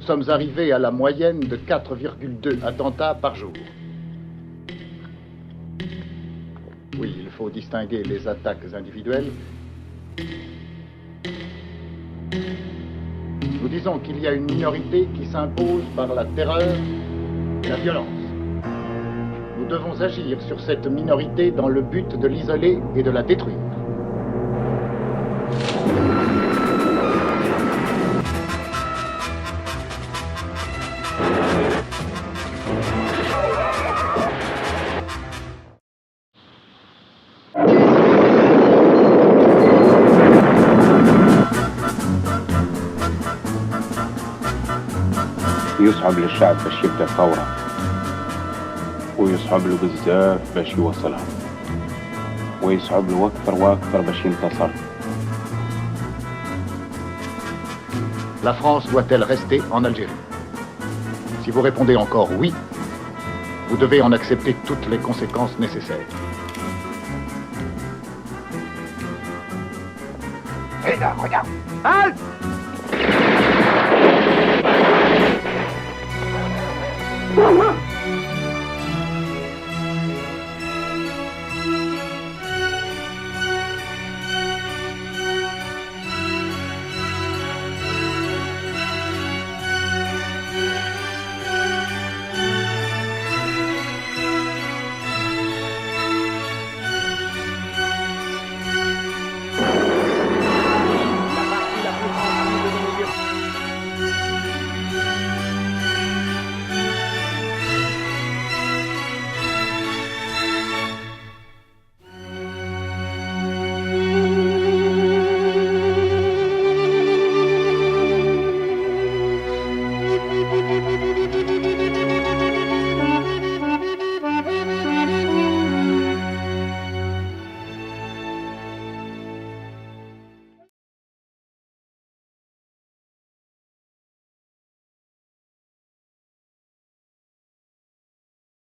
sommes arrivés à la moyenne de 4,2 attentats par jour. Oui, il faut distinguer les attaques individuelles. Nous disons qu'il y a une minorité qui s'impose par la terreur et la violence. Nous devons agir sur cette minorité dans le but de l'isoler et de la détruire. يصعب للشعب باش يبدا ثورة ويصعب له بزاف باش يوصلها ويصعب له أكثر وأكثر باش ينتصر. La France doit-elle rester en Algérie? Si vous répondez encore oui, vous devez en accepter toutes les conséquences nécessaires. Regarde, regarde. Halte! Thank you.